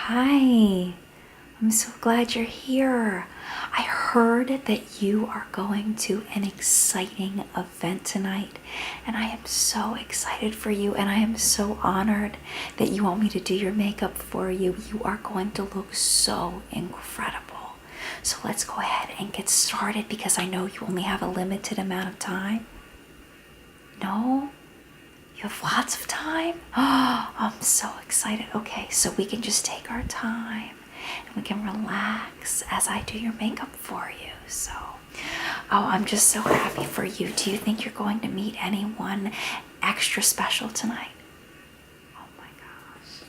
Hi, I'm so glad you're here. I heard that you are going to an exciting event tonight, and I am so excited for you, and I am so honored that you want me to do your makeup for you. You are going to look so incredible. So let's go ahead and get started because I know you only have a limited amount of time. No? You have lots of time? Oh, I'm so excited. Okay, so we can just take our time and we can relax as I do your makeup for you. So, I'm just so happy for you. Do you think you're going to meet anyone extra special tonight? Oh my gosh.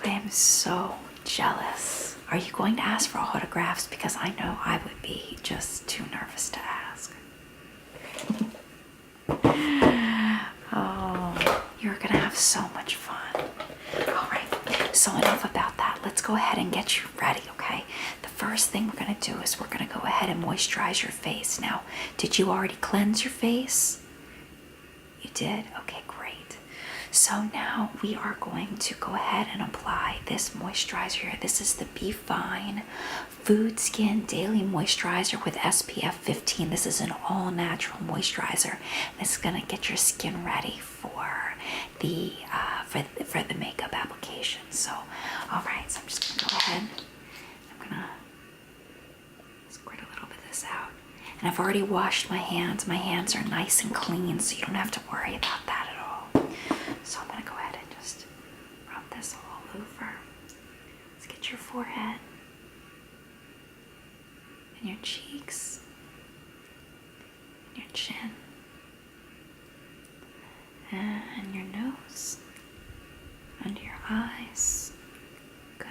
I am so jealous. Are you going to ask for autographs? Because I know I would be just too nervous to ask. Oh, you're gonna have so much fun. All right, so enough about that. Let's go ahead and get you ready, okay? The first thing we're gonna do is we're gonna go ahead and moisturize your face. Now, did you already cleanse your face? You did? Okay, great. So now we are going to go ahead and apply this moisturizer here. This is the Be Fine Food Skin Daily Moisturizer with SPF 15. This is an all-natural moisturizer. This is gonna get your skin ready for the makeup application. So, all right. So I'm just gonna go ahead. I'm gonna squirt a little bit of this out. And I've already washed my hands. My hands are nice and clean, so you don't have to worry about that at all. So I'm gonna go ahead and just rub this all over. Let's get your forehead and your cheeks and your chin and your nose, under your eyes. Good.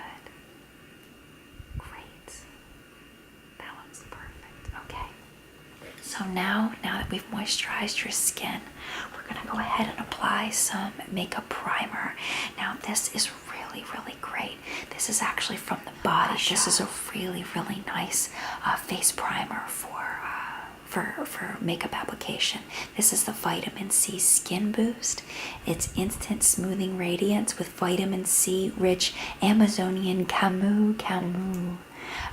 Great. That looks perfect. Okay. So now that we've moisturized your skin, we're gonna go ahead and apply some makeup primer. Now this is really, really great. This is actually from the Body Shop. This is a really, really nice face primer for makeup application. This is the Vitamin C Skin Boost. It's instant smoothing radiance with vitamin C rich Amazonian camu.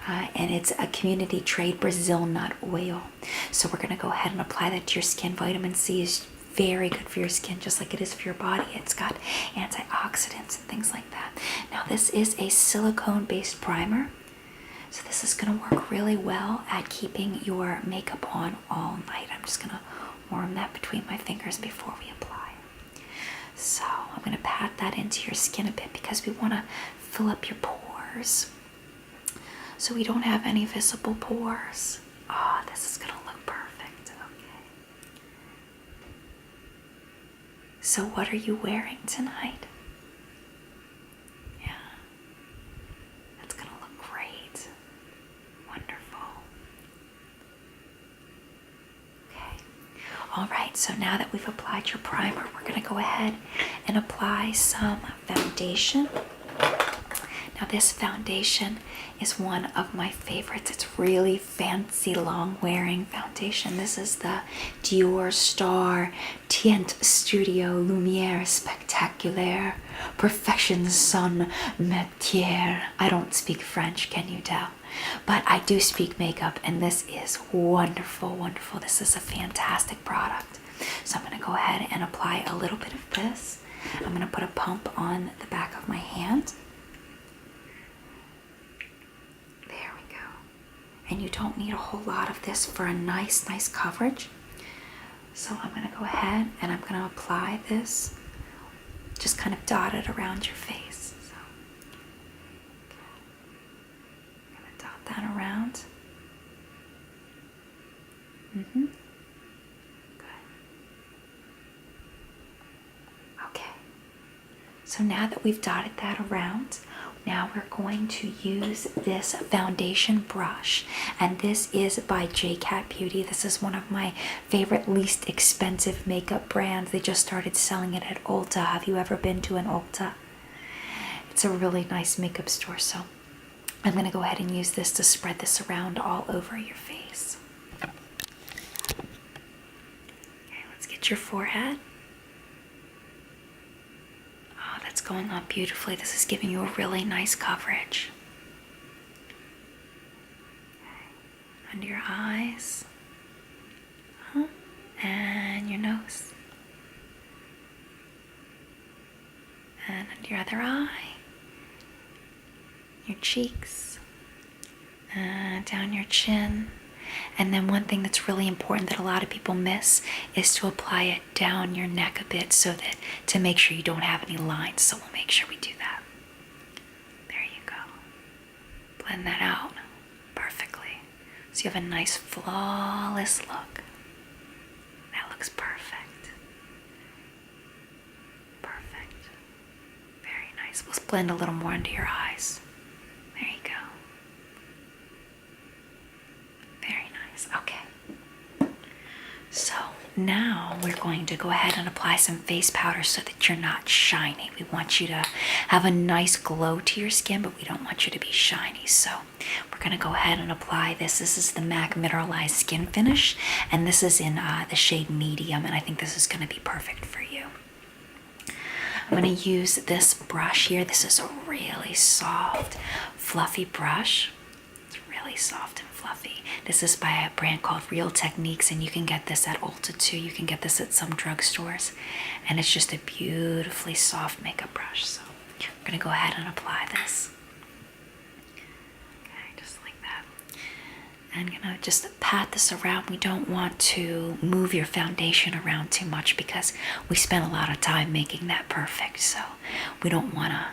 And it's a community trade Brazil nut oil. So we're gonna go ahead and apply that to your skin. Vitamin C is very good for your skin, just like it is for your body. It's got antioxidants and things like that. Now this is a silicone-based primer. So this is gonna work really well at keeping your makeup on all night. I'm just gonna warm that between my fingers before we apply. So I'm gonna pat that into your skin a bit because we wanna fill up your pores, so we don't have any visible pores. Oh, this is gonna look perfect. Okay. So what are you wearing tonight? Yeah. That's gonna look great. Wonderful. Okay. All right, so now that we've applied your primer, we're gonna go ahead and apply some foundation. Now this foundation is one of my favorites. It's really fancy, long-wearing foundation. This is the Dior Star Teint Studio Lumiere Spectaculaire Perfection Son Matière. I don't speak French, can you tell? But I do speak makeup, and this is wonderful, wonderful. This is a fantastic product. So I'm gonna go ahead and apply a little bit of this. I'm gonna put a pump on the back of my hand. And you don't need a whole lot of this for a nice coverage. So I'm gonna go ahead and I'm gonna apply this, just kind of dot it around your face. So I'm gonna dot that around. Good. Okay. So now that we've dotted that around, now we're going to use this foundation brush, and this is by JCat Beauty. This is one of my favorite, least expensive makeup brands. They just started selling it at Ulta. Have you ever been to an Ulta? It's a really nice makeup store. So I'm gonna go ahead and use this to spread this around all over your face. Okay, let's get your forehead. Oh, that's going on beautifully. This is giving you a really nice coverage. Okay. Under your eyes. And your nose. And under your other eye. Your cheeks. And down your chin. And then one thing that's really important that a lot of people miss is to apply it down your neck a bit so that to make sure you don't have any lines. So we'll make sure we do that. There you go. Blend that out perfectly. So you have a nice flawless look. That looks perfect. Perfect. Very nice. Let's blend a little more under your eyes. There you go. Very nice. Okay. So now we're going to go ahead and apply some face powder so that you're not shiny. We want you to have a nice glow to your skin, but we don't want you to be shiny. So we're going to go ahead and apply this. This is the MAC Mineralized Skin Finish, and this is in the shade Medium, and I think this is going to be perfect for you. I'm going to use this brush here. This is a really soft, fluffy brush. It's really soft and fluffy. This is by a brand called Real Techniques, and you can get this at Ulta too. You can get this at some drugstores, and it's just a beautifully soft makeup brush. So we're going to go ahead and apply this. Okay, just like that. And I'm going to just pat this around. We don't want to move your foundation around too much because we spent a lot of time making that perfect. So we don't want to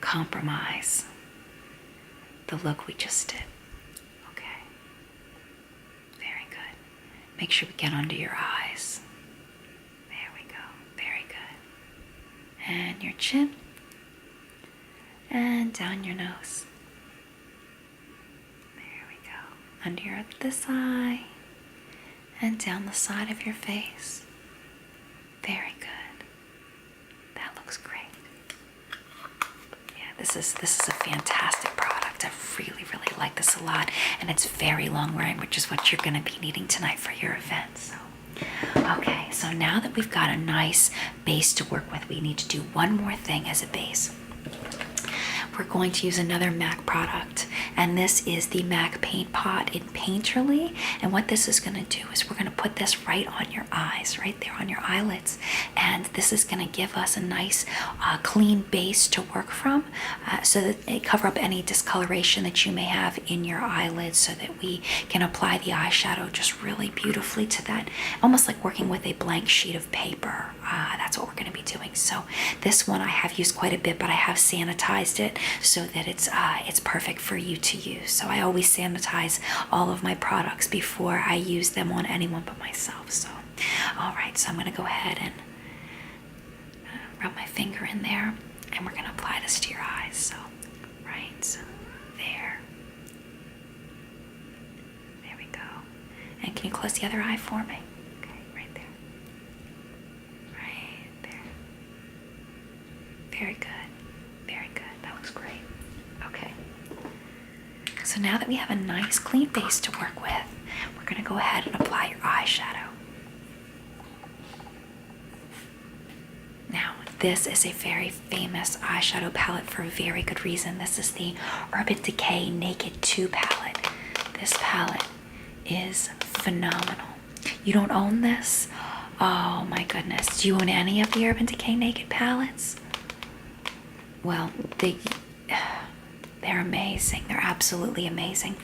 compromise the look we just did. Okay. Very good. Make sure we get under your eyes. There we go. Very good. And your chin. And down your nose. Under your this eye and down the side of your face. Very good. That looks great. Yeah, this is a fantastic product. I really like this a lot, and it's very long wearing, which is what you're going to be needing tonight for your event. So, okay, so now that we've got a nice base to work with, we need to do one more thing as a base. We're going to use another MAC product, and this is the MAC Paint Pot in Painterly. And what this is going to do is we're going to put this right on your eyes, right there on your eyelids, and this is going to give us a nice clean base to work from, so that it cover up any discoloration that you may have in your eyelids, so that we can apply the eyeshadow just really beautifully to that, almost like working with a blank sheet of paper. That's what we're going to be doing. So this one I have used quite a bit, but I have sanitized it so that it's perfect for you to use. So I always sanitize all of my products before I use them on anyone but myself. So, all right, so I'm going to go ahead and rub my finger in there, and we're going to apply this to your eyes. So, right there. There we go. And can you close the other eye for me? Okay, right there. Right there. Very good. Very good. That looks great. Okay. So now that we have a nice clean base to work with, we're going to go ahead and apply your eyeshadow. Now, this is a very famous eyeshadow palette for a very good reason. This is the Urban Decay Naked 2 palette. This palette is phenomenal. You don't own this? Oh my goodness. Do you own any of the Urban Decay Naked palettes? Well, they're amazing. They're absolutely amazing.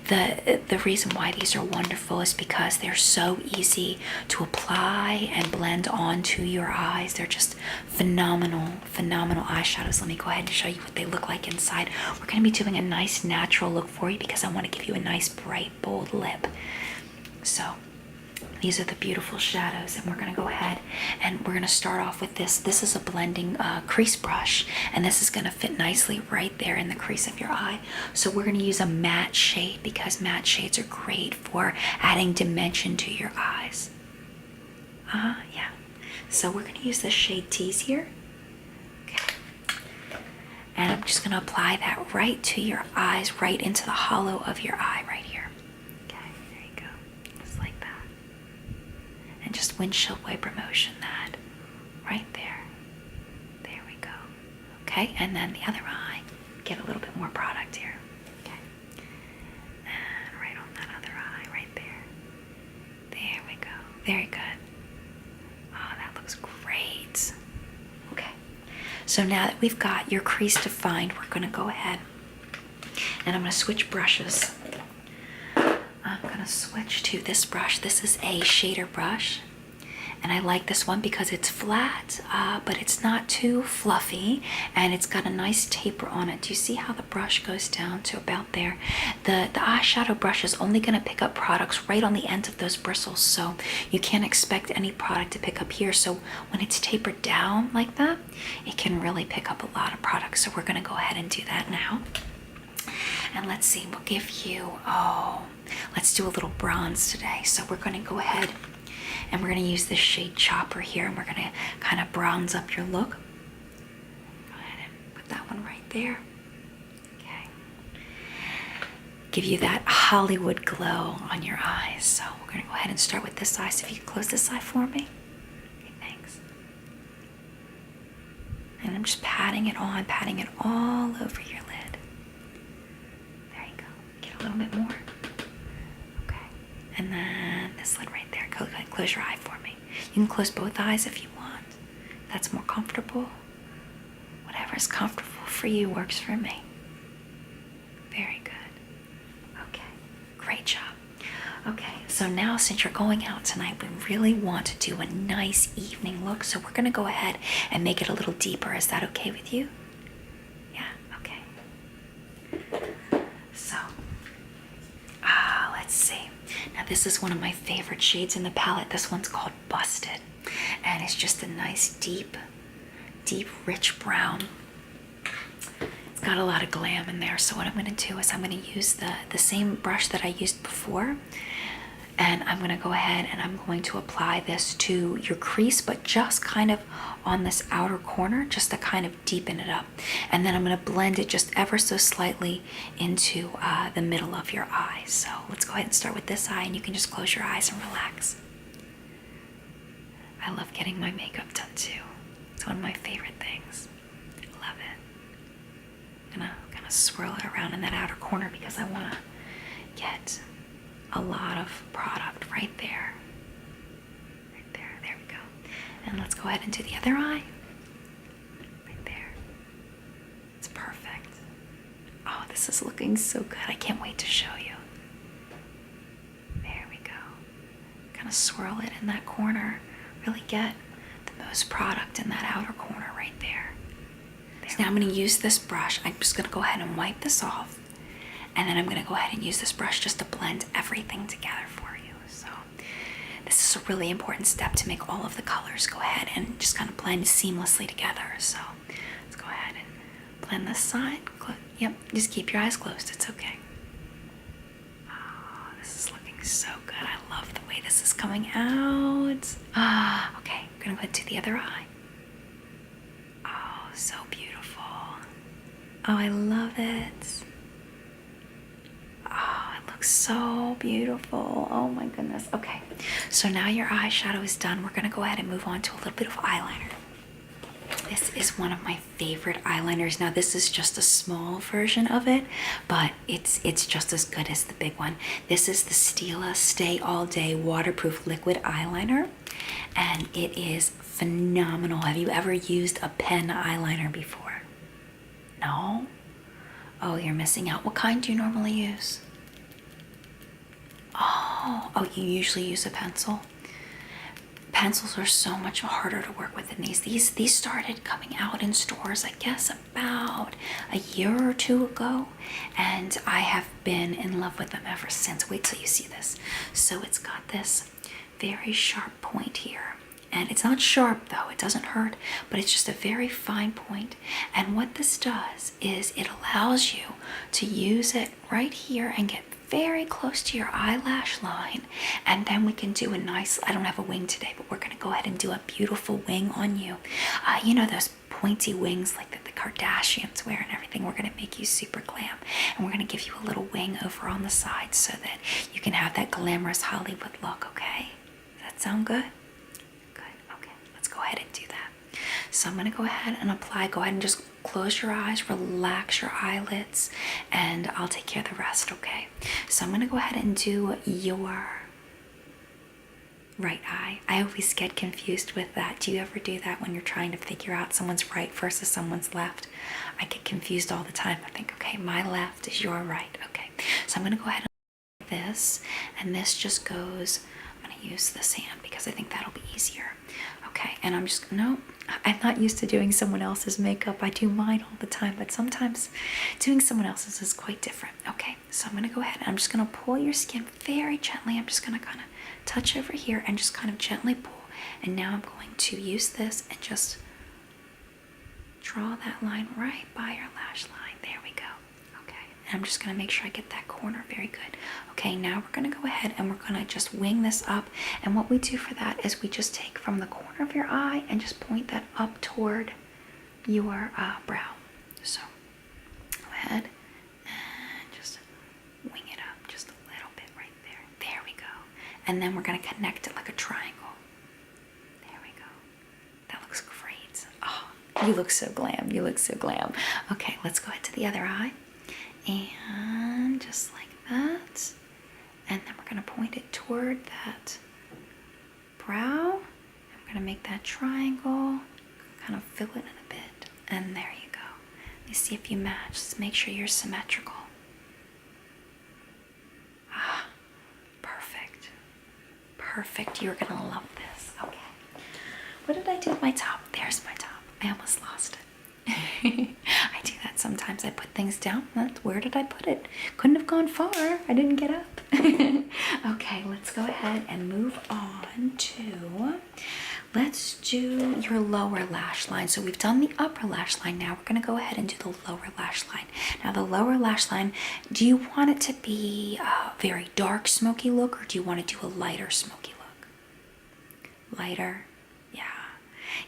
The reason why these are wonderful is because they're so easy to apply and blend onto your eyes. They're just phenomenal eyeshadows. Let me go ahead and show you what they look like inside. We're going to be doing a nice natural look for you because I want to give you a nice bright, bold lip. So these are the beautiful shadows, and we're going to go ahead and we're going to start off with this. This is a blending crease brush, and this is going to fit nicely right there in the crease of your eye. So we're going to use a matte shade because matte shades are great for adding dimension to your eyes. Yeah. So we're going to use the shade Tease here. Okay. And I'm just going to apply that right to your eyes, right into the hollow of your eye right here. Just windshield wiper motion that right there. There we go. Okay, and then the other eye, get a little bit more product here. Okay, and right on that other eye, right there. There we go. Very good. Oh, that looks great. Okay, so now that we've got your crease defined, we're going to go ahead and I'm going to switch brushes. I'm going to switch to this brush. This is a shader brush. And I like this one because it's flat, but it's not too fluffy, and it's got a nice taper on it. Do you see how the brush goes down to about there? The eyeshadow brush is only going to pick up products right on the ends of those bristles, so you can't expect any product to pick up here. So when it's tapered down like that, it can really pick up a lot of products. So we're going to go ahead and do that now. And let's see, we'll give you, let's do a little bronze today. So we're going to go ahead and we're going to use this shade Chopper here, and we're going to kind of bronze up your look. Go ahead and put that one right there. Okay. Give you that Hollywood glow on your eyes. So we're going to go ahead and start with this eye. So if you could close this eye for me. Okay, thanks. And I'm just patting it all over your lid. There you go. Get a little bit more. Okay. And then this lid right there. Close your eye for me. You can close both eyes if you want. That's more comfortable. Whatever's comfortable for you works for me. Very good. Okay, great job. Okay, so now since you're going out tonight, we really want to do a nice evening look. So we're going to go ahead and make it a little deeper. Is that okay with you? Yeah, okay. So, let's see. Now this is one of my favorite shades in the palette. This one's called Busted, and it's just a nice deep, rich brown. It's got a lot of glam in there. So what I'm going to do is I'm going to use the same brush that I used before, and I'm going to go ahead and I'm going to apply this to your crease, but just kind of on this outer corner, just to kind of deepen it up. And then I'm going to blend it just ever so slightly into the middle of your eye. So let's go ahead and start with this eye, and you can just close your eyes and relax. I love getting my makeup done too. It's one of my favorite things. Love it. I'm gonna kind of swirl it around in that outer corner because I want to get a lot of product right there. Right there. There we go. And let's go ahead and do the other eye. Right there. It's perfect. Oh, this is looking so good. I can't wait to show you. There we go. Kind of swirl it in that corner. Really get the most product in that outer corner right there. So now I'm going to use this brush. I'm just going to go ahead and wipe this off. And then I'm going to go ahead and use this brush just to blend everything together for you. So this is a really important step to make all of the colors go ahead and just kind of blend seamlessly together. So let's go ahead and blend this side. Yep, just keep your eyes closed. It's okay. Oh, this is looking so good. I love the way this is coming out. Okay, I'm going to go ahead to the other eye. Oh, so beautiful. Oh, I love it. Oh, it looks so beautiful. Oh my goodness. Okay, so now your eyeshadow is done. We're going to go ahead and move on to a little bit of eyeliner. This is one of my favorite eyeliners. Now this is just a small version of it, but it's just as good as the big one. This is the Stila Stay All Day Waterproof Liquid Eyeliner, and it is phenomenal. Have you ever used a pen eyeliner before? No? Oh, you're missing out. What kind do you normally use? Oh, you usually use a pencil? Pencils are so much harder to work with than these. These started coming out in stores, I guess, about a year or two ago, and I have been in love with them ever since. Wait till you see this. So it's got this very sharp point here. And it's not sharp though, it doesn't hurt, but it's just a very fine point. And what this does is it allows you to use it right here and get very close to your eyelash line. And then we can do a nice, I don't have a wing today, but we're gonna go ahead and do a beautiful wing on you. You know those pointy wings like that the Kardashians wear and everything. We're gonna make you super glam. And we're gonna give you a little wing over on the side so that you can have that glamorous Hollywood look, okay? Does that sound good? Go ahead and do that. So I'm gonna go ahead and apply. Go ahead and just close your eyes, relax your eyelids, and I'll take care of the rest, okay? So I'm gonna go ahead and do your right eye. I always get confused with that. Do you ever do that when you're trying to figure out someone's right versus someone's left? I get confused all the time. I think, okay, my left is your right. Okay, so I'm gonna go ahead and do this, and this just goes, I'm gonna use this hand because I think that'll be easier. Okay, and I'm just, no, I'm not used to doing someone else's makeup. I do mine all the time, but sometimes doing someone else's is quite different. Okay, so I'm gonna go ahead and I'm just gonna pull your skin very gently. I'm just gonna kind of touch over here and just kind of gently pull. And now I'm going to use this and just draw that line right by your lash line. There we go. Okay, and I'm just gonna make sure I get that corner very good. Okay, now we're gonna go ahead and we're gonna just wing this up. And what we do for that is we just take from the corner of your eye and just point that up toward your brow. So go ahead and just wing it up just a little bit right there. There we go. And then we're gonna connect it like a triangle. There we go. That looks great. Oh, you look so glam. You look so glam. Okay, let's go ahead to the other eye. And just like that. And then we're gonna point it toward that brow. I'm gonna make that triangle, kind of fill it in a bit. And there you go. Let me see if you match. Just make sure you're symmetrical. Ah, perfect. Perfect. You're gonna love this. Okay. What did I do with my top? There's my top. I almost lost it. I do that sometimes. I put things down. Where did I put it? Couldn't have gone far. I didn't get up. Okay, let's go ahead and move on to, let's do your lower lash line. So we've done the upper lash line. Now we're going to go ahead and do the lower lash line. Now the lower lash line, do you want it to be a very dark smoky look, or do you want to do a lighter smoky look? Lighter?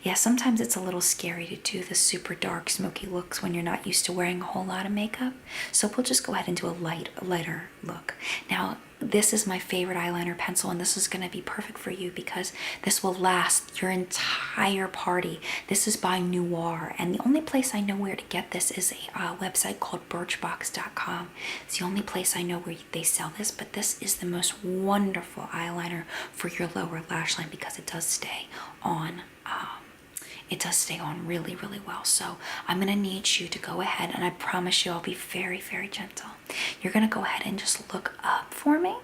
Yeah, sometimes it's a little scary to do the super dark smoky looks when you're not used to wearing a whole lot of makeup. So we'll just go ahead and do a lighter look. Now, this is my favorite eyeliner pencil, and this is going to be perfect for you because this will last your entire party. This is by Noir, and the only place I know where to get this is a website called birchbox.com. It's the only place I know where they sell this, but this is the most wonderful eyeliner for your lower lash line because it does stay on. It does stay on really, really well. So I'm going to need you to go ahead, and I promise you I'll be very, very gentle. You're going to go ahead and just look up for me.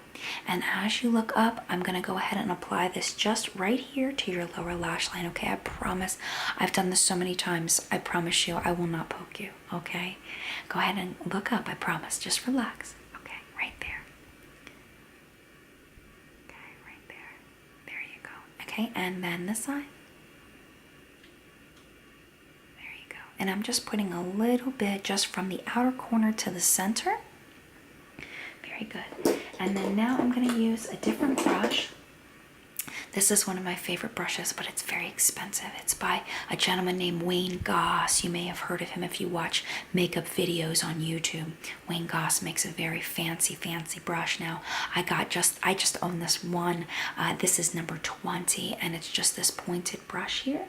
And as you look up, I'm going to go ahead and apply this just right here to your lower lash line, okay? I promise. I've done this so many times. I promise you I will not poke you, okay? Go ahead and look up, I promise. Just relax. Okay, right there. Okay, right there. There you go. Okay, and then this side. And I'm just putting a little bit just from the outer corner to the center. Very good. And then now I'm going to use a different brush. This is one of my favorite brushes, but it's very expensive. It's by a gentleman named Wayne Goss. You may have heard of him if you watch makeup videos on YouTube. Wayne Goss makes a very fancy, fancy brush. Now, I just own this one. This is number 20, and it's just this pointed brush here.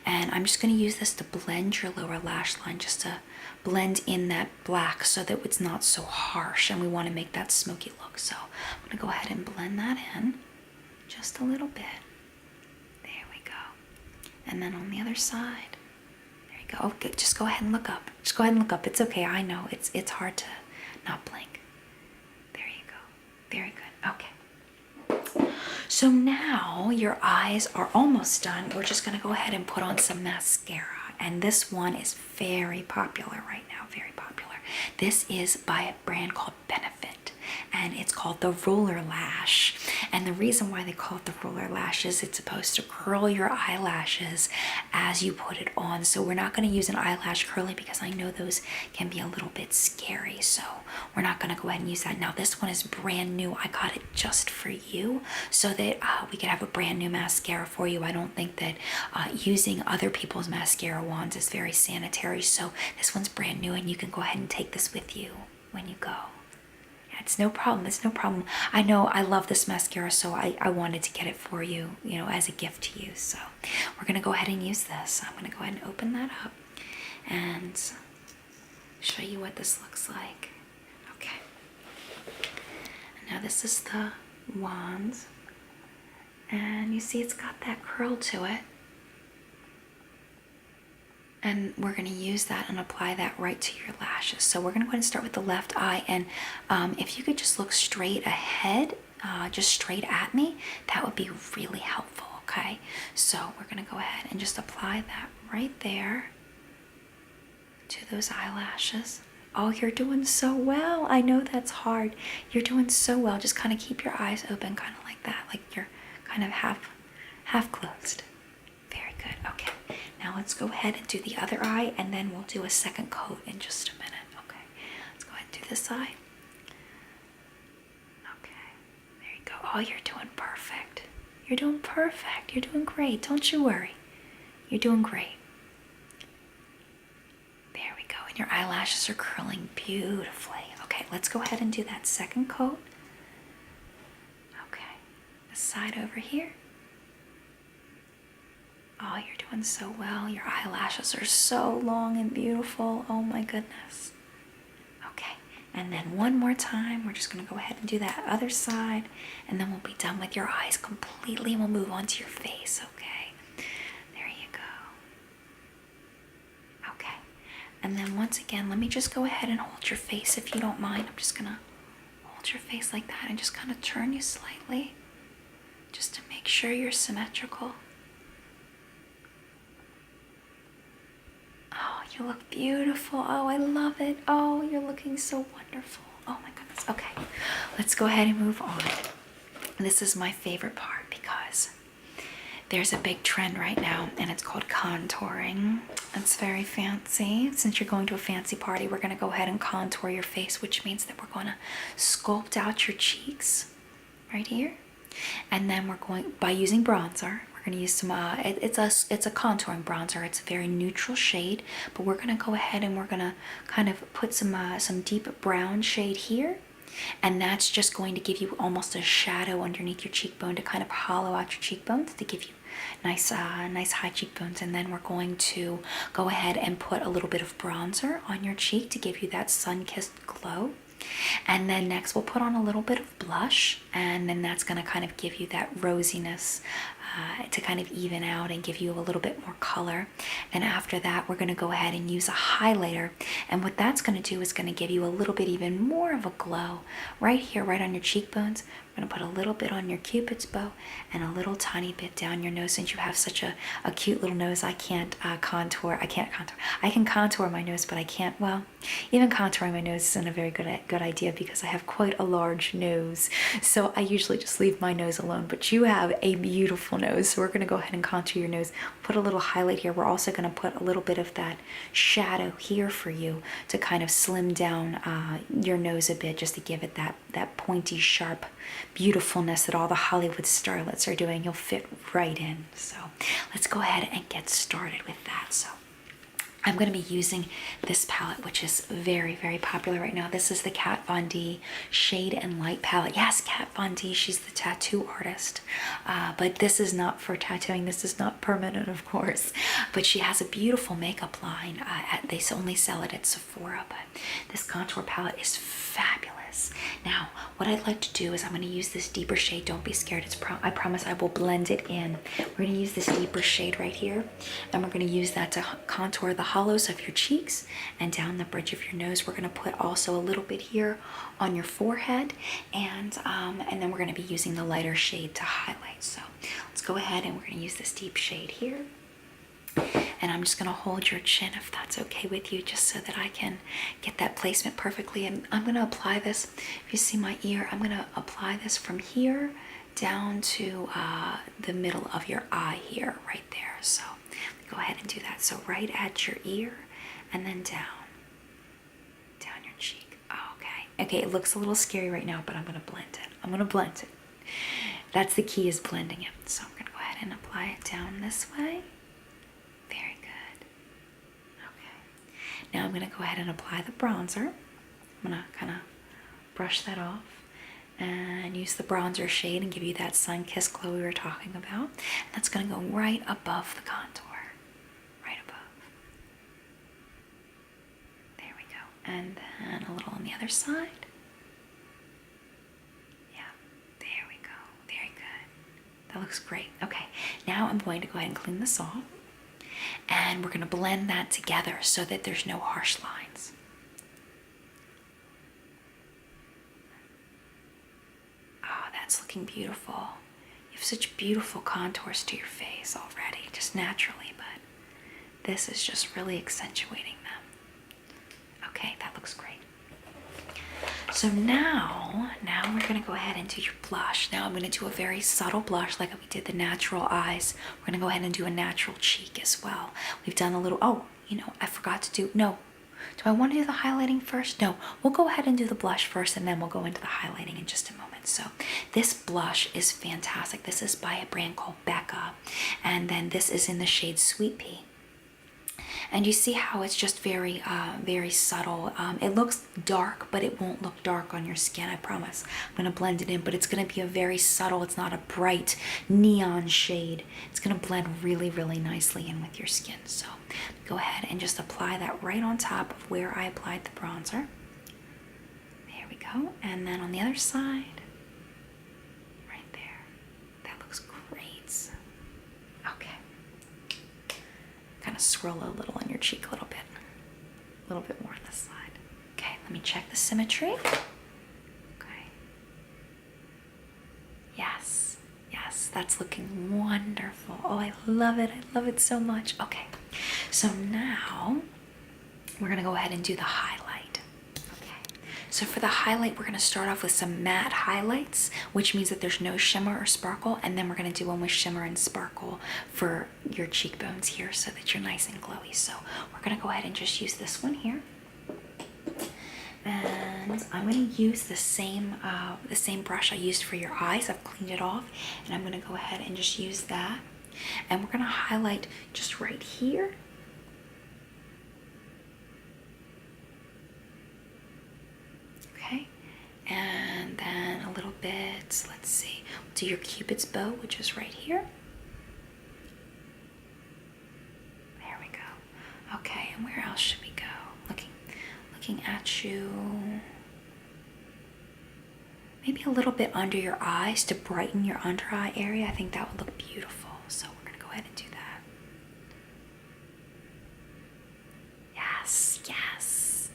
And I'm just going to use this to blend your lower lash line, just to blend in that black so that it's not so harsh, and we want to make that smoky look. So I'm going to go ahead and blend that in just a little bit. There we go. And then on the other side, there you go. Okay, just go ahead and look up. Just go ahead and look up. It's okay. I know it's hard to not blink. There you go. Very good. Okay. So now your eyes are almost done. We're just going to go ahead and put on some mascara. And this one is very popular right now, very popular. This is by a brand called Benefit, and it's called the Roller Lash. And the reason why they call it the Roller Lash is it's supposed to curl your eyelashes as you put it on. So we're not going to use an eyelash curler because I know those can be a little bit scary. So we're not going to go ahead and use that. Now this one is brand new. I got it just for you so that we could have a brand new mascara for you. I don't think that using other people's mascara wands is very sanitary. So this one's brand new, and you can go ahead and take this with you when you go. It's no problem. It's no problem. I know I love this mascara, so I wanted to get it for you, you know, as a gift to you. So we're going to go ahead and use this. I'm going to go ahead and open that up and show you what this looks like. Okay. Now this is the wand. And you see it's got that curl to it. And we're going to use that and apply that right to your lashes. So we're going to go ahead and start with the left eye. And if you could just look straight ahead, just straight at me, that would be really helpful, okay? So we're going to go ahead and just apply that right there to those eyelashes. Oh, you're doing so well. I know that's hard. You're doing so well. Just kind of keep your eyes open, kind of like that, like you're kind of half closed. Very good. Okay. Now let's go ahead and do the other eye, and then we'll do a second coat in just a minute. Okay. Let's go ahead and do this eye. Okay. There you go. Oh, you're doing perfect. You're doing perfect. You're doing great. Don't you worry. You're doing great. There we go. And your eyelashes are curling beautifully. Okay, let's go ahead and do that second coat. Okay. This side over here. Oh, you're doing so well. Your eyelashes are so long and beautiful. Oh my goodness. Okay, and then one more time. We're just going to go ahead and do that other side, and then we'll be done with your eyes completely, and we'll move on to your face, okay? There you go. Okay, and then once again, let me just go ahead and hold your face if you don't mind. I'm just going to hold your face like that and just kind of turn you slightly, just to make sure you're symmetrical. Oh, you look beautiful. Oh, I love it. Oh, you're looking so wonderful. Oh my goodness. Okay, let's go ahead and move on. This is my favorite part because there's a big trend right now, and it's called contouring. It's very fancy. Since you're going to a fancy party, we're going to go ahead and contour your face, which means that we're going to sculpt out your cheeks right here. And then we're going, by using bronzer, we're going to use some, it's a contouring bronzer. It's a very neutral shade, but we're going to go ahead and we're going to kind of put some deep brown shade here. And that's just going to give you almost a shadow underneath your cheekbone to kind of hollow out your cheekbones to give you nice high cheekbones. And then we're going to go ahead and put a little bit of bronzer on your cheek to give you that sun-kissed glow. And then next we'll put on a little bit of blush, and then that's going to kind of give you that rosiness to kind of even out and give you a little bit more color. And after that, we're going to go ahead and use a highlighter, and what that's going to do is going to give you a little bit even more of a glow right here, right on your cheekbones. We're going to put a little bit on your Cupid's bow and a little tiny bit down your nose. Since you have such a cute little nose, I can't contour. I can contour my nose, but I can't, well, even contouring my nose isn't a very good idea because I have quite a large nose. So I usually just leave my nose alone, but you have a beautiful nose. So we're going to go ahead and contour your nose, put a little highlight here. We're also going to put a little bit of that shadow here for you to kind of slim down your nose a bit, just to give it that pointy, sharp beautifulness that all the Hollywood starlets are doing. You'll fit right in. So let's go ahead and get started with that. So I'm going to be using this palette, which is very, very popular right now. This is the Kat Von D Shade and Light palette. Yes, Kat Von D, she's the tattoo artist. But this is not for tattooing. This is not permanent, of course. But she has a beautiful makeup line. They only sell it at Sephora, but this contour palette is fabulous. Now, what I'd like to do is I'm going to use this deeper shade. Don't be scared. I promise I will blend it in. We're going to use this deeper shade right here, and we're going to use that to contour the hollows of your cheeks and down the bridge of your nose. We're going to put also a little bit here on your forehead, and then we're going to be using the lighter shade to highlight. So let's go ahead and we're going to use this deep shade here. And I'm just going to hold your chin if that's okay with you, just so that I can get that placement perfectly. And I'm going to apply this, if you see my ear, I'm going to apply this from here down to the middle of your eye here, right there. So go ahead and do that. So right at your ear and then down your cheek. Okay. Okay, it looks a little scary right now, but I'm going to blend it. I'm going to blend it. That's the key, is blending it. So I'm going to go ahead and apply it down this way. Very good. Okay. Now I'm going to go ahead and apply the bronzer. I'm going to kind of brush that off and use the bronzer shade and give you that sun-kissed glow we were talking about. And that's gonna go right above the contour, right above. There we go. And then a little on the other side. Yeah, there we go, very good. That looks great. Okay, now I'm going to go ahead and clean this off. And we're gonna blend that together so that there's no harsh lines. Oh, that's looking beautiful. You have such beautiful contours to your face already, just naturally, but this is just really accentuating them. Okay, that looks great. So now we're gonna go ahead and do your blush. Now I'm gonna do a very subtle blush like we did the natural eyes. We're gonna go ahead and do a natural cheek as well. We've done a little, oh, you know, I forgot to do, no. Do I wanna do the highlighting first? No, we'll go ahead and do the blush first and then we'll go into the highlighting in just a moment. So this blush is fantastic. This is by a brand called Becca. And then this is in the shade Sweet Pea. And you see how it's just very, very subtle. It looks dark, but it won't look dark on your skin, I promise. I'm gonna blend it in, but it's gonna be a very subtle, it's not a bright neon shade. It's gonna blend really, really nicely in with your skin. So go ahead and just apply that right on top of where I applied the bronzer. There we go. And then on the other side, right there. That looks great. Okay. Kind of swirl a little on your cheek a little bit more on this side. Okay, let me check the symmetry. Okay. Yes, that's looking wonderful. Oh, I love it so much. Okay, so now we're gonna go ahead and do the highlight. So for the highlight, we're gonna start off with some matte highlights, which means that there's no shimmer or sparkle, and then we're gonna do one with shimmer and sparkle for your cheekbones here so that you're nice and glowy. So we're gonna go ahead and just use this one here. And I'm gonna use the same brush I used for your eyes. I've cleaned it off, and I'm gonna go ahead and just use that. And we're gonna highlight just right here. Okay, and then a little bit, let's see, do your Cupid's bow, which is right here. There we go. Okay, and where else should we go? Looking at you. Maybe a little bit under your eyes to brighten your under eye area. I think that would look beautiful. So we're gonna go ahead and do that. Yes.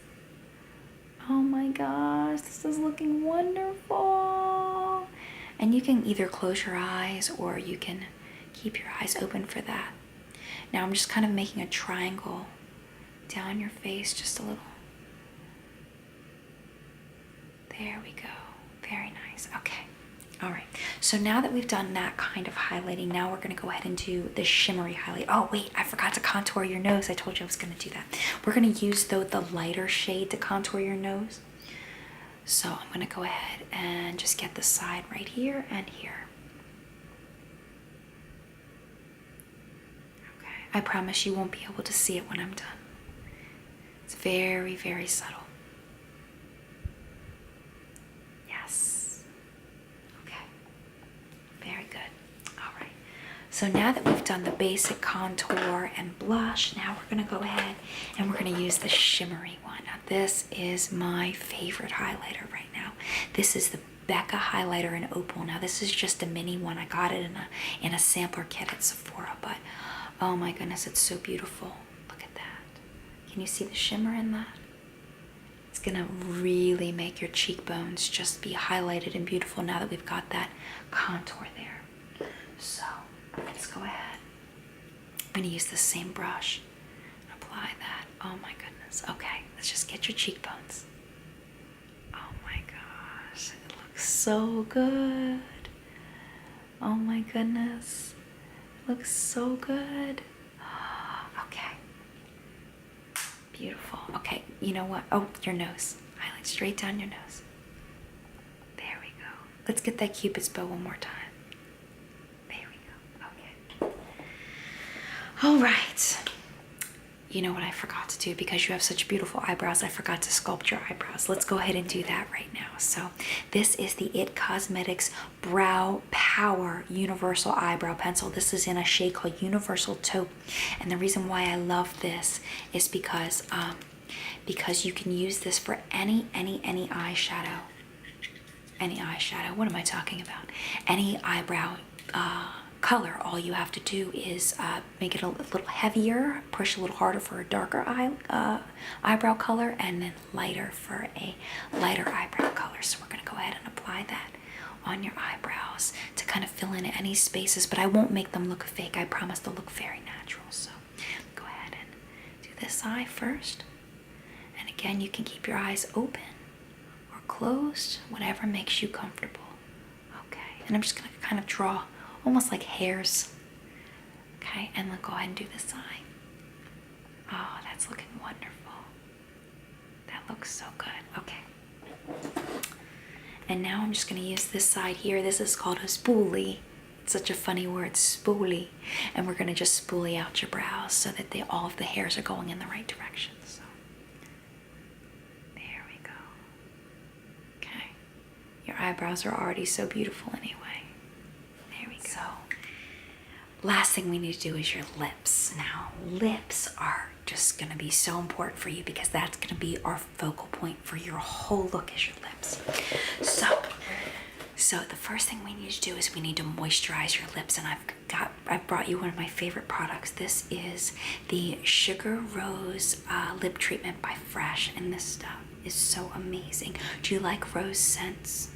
Oh my gosh, this is looking wonderful. And you can either close your eyes or you can keep your eyes open for that. Now I'm just kind of making a triangle down your face, just a little. There we go, very nice, okay. All right, so now that we've done that kind of highlighting, now we're gonna go ahead and do the shimmery highlight. Oh wait, I forgot to contour your nose. I told you I was gonna do that. We're gonna use the lighter shade to contour your nose. So I'm gonna go ahead and just get the side right here and here. Okay, I promise you won't be able to see it when I'm done. It's very, very subtle. Very good. All right. So now that we've done the basic contour and blush, now we're going to go ahead and we're going to use the shimmery one. Now this is my favorite highlighter right now. This is the Becca highlighter in Opal. Now this is just a mini one. I got it in a sampler kit at Sephora, but oh my goodness, it's so beautiful. Look at that. Can you see the shimmer in that? It's gonna really make your cheekbones just be highlighted and beautiful now that we've got that contour there. So let's go ahead. I'm gonna use the same brush and apply that. Oh my goodness. Okay, let's just get your cheekbones. Oh my gosh, it looks so good. Oh my goodness, it looks so good. Okay. Beautiful. Okay, you know what? Oh, your nose. Highlight straight down your nose. There we go. Let's get that Cupid's bow one more time. There we go. Okay. All right. you know what I forgot to do? Because you have such beautiful eyebrows, I forgot to sculpt your eyebrows. Let's go ahead and do that right now. So this is the It Cosmetics Brow Power Universal Eyebrow Pencil. This is in a shade called Universal Taupe. And the reason why I love this is because you can use this for any eyeshadow. Any eyeshadow, what am I talking about? Any eyebrow color. All you have to do is make it a little heavier, push a little harder for a darker eyebrow color, and then lighter for a lighter eyebrow color. So we're gonna go ahead and apply that on your eyebrows to kind of fill in any spaces, but I won't make them look fake. I promise they'll look very natural. So go ahead and do this eye first. And again, you can keep your eyes open or closed, whatever makes you comfortable. Okay, and I'm just gonna kind of draw almost like hairs. Okay, and then go ahead and do this eye. Oh, that's looking wonderful. That looks so good. Okay. And now I'm just gonna use this side here. This is called a spoolie. It's such a funny word, spoolie. And we're gonna just spoolie out your brows so that all of the hairs are going in the right direction. So there we go. Okay. Your eyebrows are already so beautiful anyway. So, last thing we need to do is your lips. Now, lips are just gonna be so important for you because that's gonna be our focal point for your whole look is your lips. So the first thing we need to do is we need to moisturize your lips, and I've brought you one of my favorite products. This is the Sugar Rose Lip Treatment by Fresh, and this stuff is so amazing. Do you like rose scents?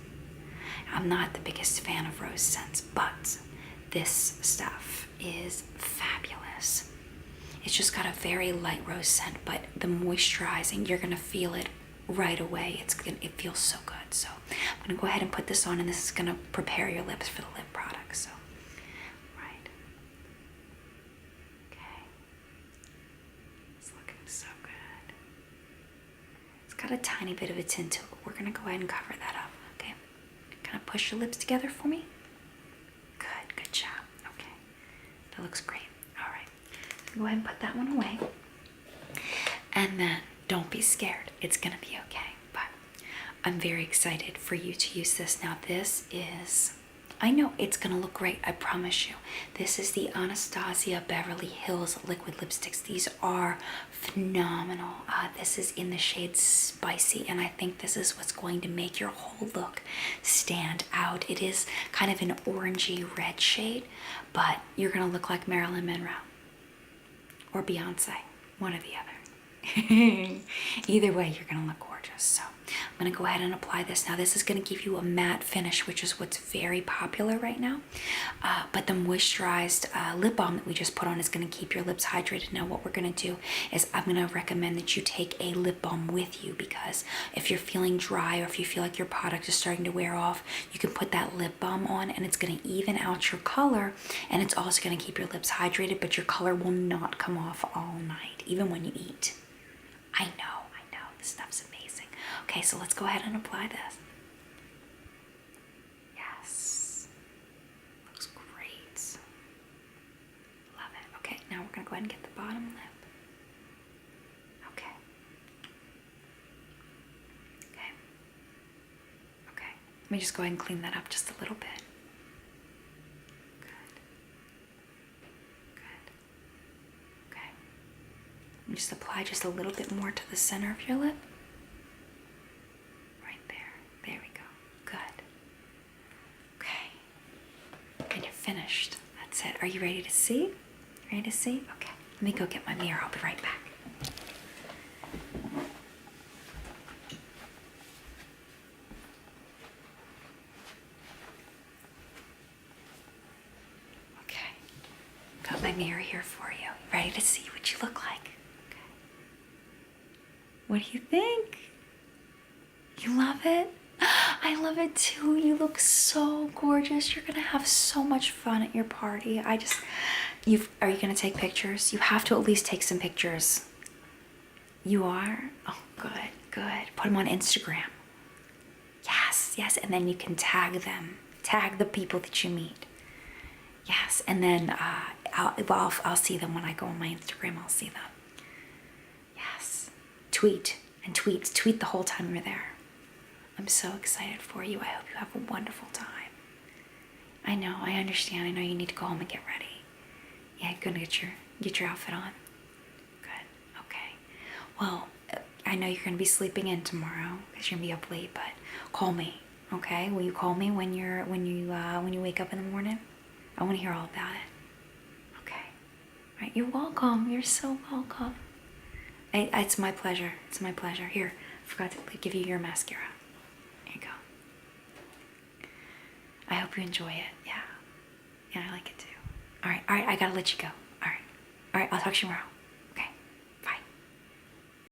I'm not the biggest fan of rose scents, but this stuff is fabulous. It's just got a very light rose scent, but the moisturizing, you're gonna feel it right away. It feels so good. So I'm gonna go ahead and put this on, and this is gonna prepare your lips for the lip product. So, right. Okay. It's looking so good. It's got a tiny bit of a tint to it. We're gonna go ahead and cover that up. Okay. Kind of push your lips together for me. Good job. Okay, that looks great. All right, go ahead and put that one away. And then don't be scared. It's gonna be okay. But I'm very excited for you to use this. Now this is, I know it's gonna look great, I promise you. This is the Anastasia Beverly Hills liquid lipsticks. These are phenomenal. This is in the shade Spicy, and I think this is what's going to make your whole look stand out. It is kind of an orangey red shade, but you're gonna look like Marilyn Monroe or Beyonce, one or the other. Either way, you're gonna look gorgeous. So I'm gonna go ahead and apply this. Now this is gonna give you a matte finish, which is what's very popular right now. But the moisturized lip balm that we just put on is gonna keep your lips hydrated. Now what we're gonna do is I'm gonna recommend that you take a lip balm with you, because if you're feeling dry or if you feel like your product is starting to wear off, you can put that lip balm on and it's gonna even out your color, and it's also gonna keep your lips hydrated, but your color will not come off all night, even when you eat. I know, this stuff's amazing. Okay, so let's go ahead and apply this. Yes, looks great. Love it. Okay, now we're gonna go ahead and get the bottom lip. Okay. Okay, let me just go ahead and clean that up just a little bit. And just apply just a little bit more to the center of your lip. Right there. There we go. Good. Okay. And you're finished. That's it. Are you ready to see? Ready to see? Okay. Let me go get my mirror. I'll be right back. Okay. Got my mirror here for you. Ready to see what you look like? What do you think? You love it? I love it too. You look so gorgeous. You're gonna have so much fun at your party. Are you gonna take pictures? You have to at least take some pictures. You are? Oh, good. Put them on Instagram. Yes, and then you can tag them. Tag the people that you meet. Yes, and then I'll see them when I go on my Instagram. I'll see them. tweet and tweet the whole time you're there. I'm so excited for you. I hope you have a wonderful time. I know, I understand. I know you need to go home and get ready. Yeah, gonna get your outfit on. Good. Okay. Well, I know you're gonna be sleeping in tomorrow because you're gonna be up late. But call me, okay? Will you call me when you wake up in the morning? I want to hear all about it. Okay. All right. You're welcome. You're so welcome. It's my pleasure. It's my pleasure. Here, I forgot to give you your mascara. Here you go. I hope you enjoy it. Yeah. Yeah, I like it too. All right. I gotta let you go. All right. I'll talk to you tomorrow.